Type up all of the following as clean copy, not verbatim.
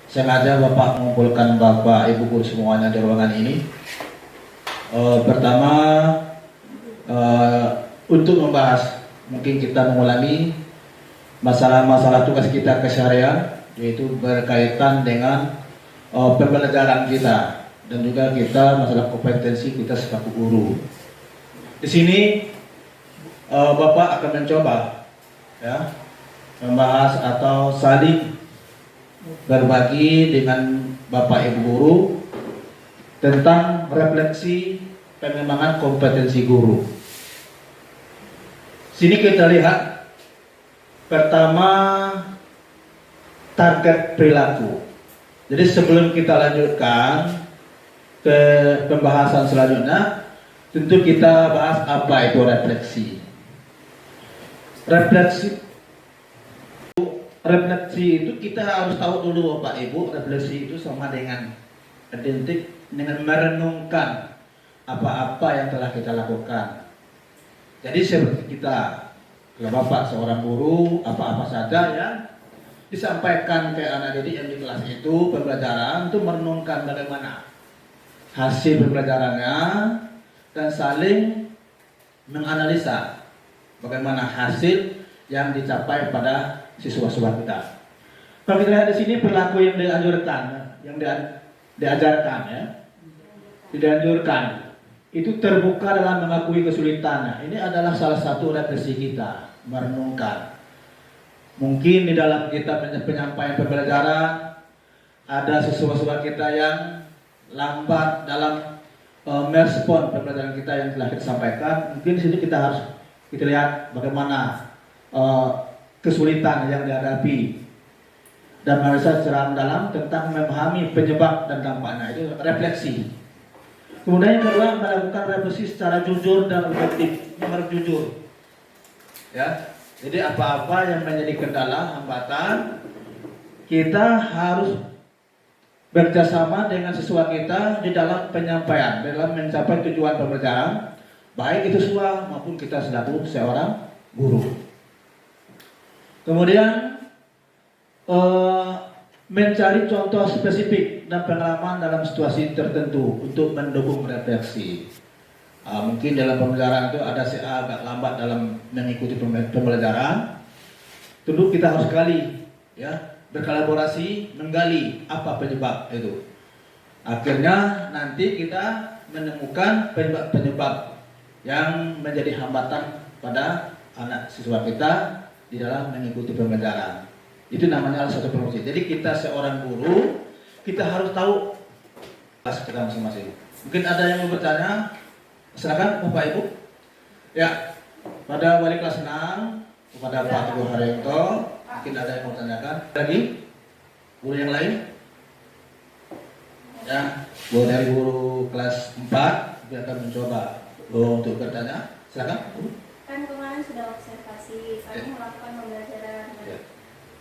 Sengaja Bapak mengumpulkan Bapak Ibu guru semuanya di ruangan ini. Pertama, untuk membahas, mungkin kita mengulangi masalah-masalah tugas kita keseharian, yaitu berkaitan dengan pembelajaran kita dan juga kita masalah kompetensi kita sebagai guru. Di sini Bapak akan mencoba ya membahas atau saling berbagi dengan Bapak Ibu guru tentang refleksi pengembangan kompetensi guru. Sini kita lihat pertama target perilaku. Jadi sebelum kita lanjutkan ke pembahasan selanjutnya, tentu kita bahas apa itu refleksi. Refleksi itu kita harus tahu dulu Bapak Ibu, refleksi itu sama dengan identik dengan merenungkan apa-apa yang telah kita lakukan. Jadi seperti kita, kalau Bapak seorang guru, apa-apa saja yang disampaikan ke anak didik yang di kelas itu, pembelajaran itu merenungkan bagaimana hasil pembelajarannya dan saling menganalisa bagaimana hasil yang dicapai pada siswa-siswa kita. Kalau kita lihat di sini perilaku yang dianjurkan, yang diajarkan ya, dianjurkan itu terbuka dalam mengakui kesulitannya. Ini adalah salah satu refleksi kita, merenungkan. Mungkin di dalam kita penyampaian pembelajaran ada siswa-siswa kita yang lambat dalam merespon pembelajaran kita yang telah kita sampaikan. Mungkin di sini kita lihat bagaimana kesulitan yang dihadapi dan menganalisa secara mendalam tentang memahami penyebab dan dampaknya. Itu refleksi. Kemudian yang kedua, melakukan refleksi secara jujur dan objektif. Ini harus jujur ya. Jadi apa-apa yang menjadi kendala, hambatan, kita harus bekerjasama dengan siswa kita di dalam penyampaian, dalam mencapai tujuan pembelajaran, baik itu siswa maupun kita selaku seorang guru. Kemudian mencari contoh spesifik dan pengalaman dalam situasi tertentu untuk mendukung refleksi. Mungkin dalam pembelajaran itu ada si A agak lambat dalam mengikuti pembelajaran. Tentu kita harus sekali ya berkolaborasi menggali apa penyebab itu. Akhirnya nanti kita menemukan penyebab yang menjadi hambatan pada anak siswa kita di dalam mengikuti pembelajaran. Itu namanya satu profesi. Jadi kita seorang guru, kita harus tahu kelas kita masing-masing. Mungkin ada yang mau bertanya, silakan Bapak Ibu. Ya, pada wali kelas 6, kepada Pak Teguh Haryanto, mungkin ada yang mau tanyakan. Lagi, guru yang lain? Ya, guru dari guru kelas 4, dia akan mencoba untuk bertanya. Silakan, Bu. Kan kemarin sudah observasi, kami melakukan pembelajaran.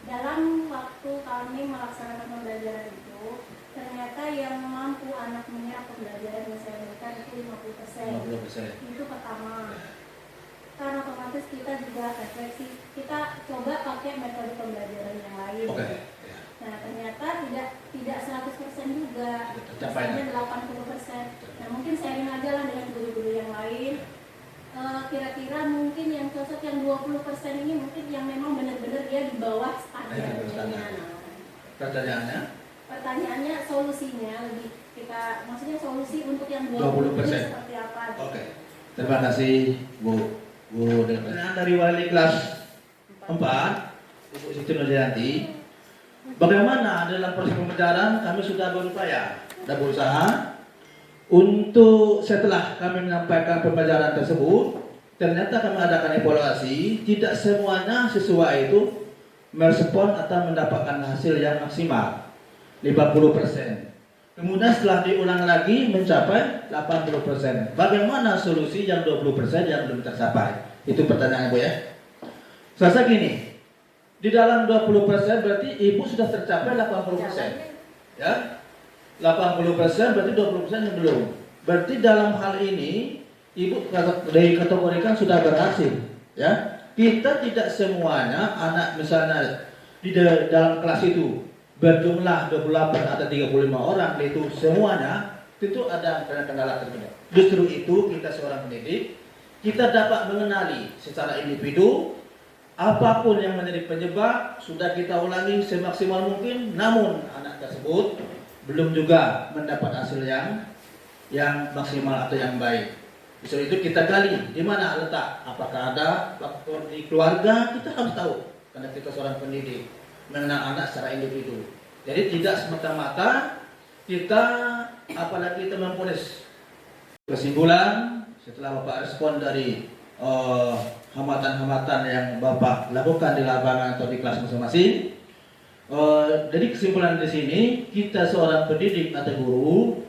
Dalam waktu kami melaksanakan pembelajaran itu, ternyata yang mampu anak menyerap pembelajaran yang saya berikan itu 50%. Itu pertama. Karena otomatis kita juga refleksi, kita coba pakai metode pembelajaran yang lain. Nah ternyata tidak 100% juga, hanya 80%. Nah mungkin sharing aja lah dengan guru-guru yang lain. Kira-kira mungkin yang cocok yang 20% ini mungkin yang memang benar-benar dia di bawah standarnya. Pertanyaannya solusinya lebih kita, maksudnya solusi untuk yang 20% seperti apa? Oke. Terima kasih Bu dari wali kelas 4 Ibu Siti Nurjanti. Bagaimana dalam proses pembelajaran kami sudah berupaya dan berusaha untuk setelah kami menyampaikan pembelajaran tersebut, ternyata kami adakan evaluasi. Tidak semuanya siswa itu merespon atau mendapatkan hasil yang maksimal 50%. Kemudian setelah diulang lagi mencapai 80%. Bagaimana solusi yang 20% yang belum tercapai? Itu pertanyaannya Bu ya. Saya gini, di dalam 20% berarti Ibu sudah tercapai 80%. Ya. 80% berarti 20% yang belum. Berarti dalam hal ini Ibu dikategorikan sudah berhasil, ya. Kita tidak semuanya anak misalnya di dalam kelas itu berjumlah 28 atau 35 orang, itu semuanya tentu ada kendala tertentu. Justru itu kita seorang pendidik, kita dapat mengenali secara individu apapun yang menjadi penyebab, sudah kita ulangi semaksimal mungkin, namun anak tersebut belum juga mendapat hasil yang maksimal atau yang baik. Justru itu kita gali di mana letak, apakah ada faktor di keluarga, kita harus tahu karena kita seorang pendidik mengenal anak secara individu. Jadi tidak semata-mata kita apalagi kita memponis. Kesimpulan setelah Bapak respon dari hambatan-hambatan yang Bapak lakukan di lapangan atau di kelas masing-masing, jadi kesimpulan di sini kita seorang pendidik atau guru,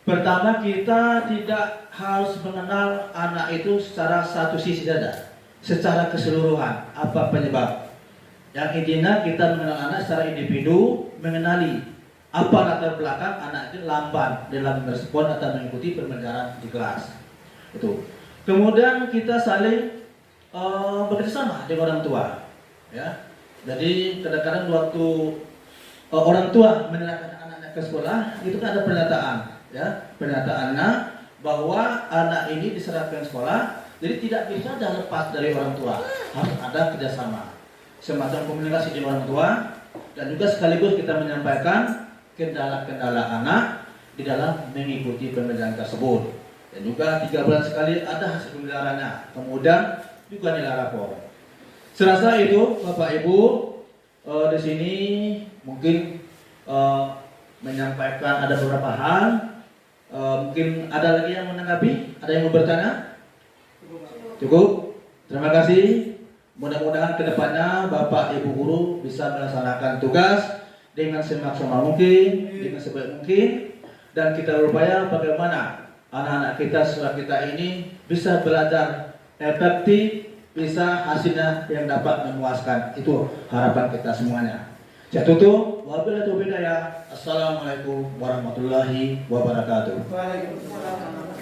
pertama kita tidak harus mengenal anak itu secara satu sisi saja, secara keseluruhan apa penyebab. Yang intinya kita mengenal anak secara individu, mengenali apa latar belakang anak itu lamban dalam merespon atau mengikuti pembelajaran di kelas. Itu. Kemudian kita saling bekerjasama dengan orang tua. Ya. Jadi kadang-kadang waktu orang tua menyerahkan anak-anak ke sekolah, itu kan ada pernyataan, ya, pernyataannya bahwa anak ini diserahkan sekolah, jadi tidak bisa dah lepas dari orang tua, harus ada kerjasama, semacam komunikasi di orang tua, dan juga sekaligus kita menyampaikan kendala-kendala anak di dalam mengikuti pembelajaran tersebut, dan juga 3 bulan sekali ada hasil pembelajarannya, kemudian juga nilai rapor. Serasa itu Bapak Ibu di sini mungkin menyampaikan ada beberapa hal. Mungkin ada lagi yang menanggapi? Ada yang mau bertanya? Cukup? Terima kasih. Mudah-mudahan kedepannya Bapak Ibu guru bisa melaksanakan tugas dengan semaksimal mungkin, dengan sebaik mungkin, dan kita berupaya bagaimana anak-anak kita, siswa kita ini bisa belajar efektif, bisa hasilnya yang dapat memuaskan. Itu harapan kita semuanya. Saya tutup. Wabillahi taufiq hidayah. Assalamualaikum warahmatullahi wabarakatuh. Waalaikumsalam.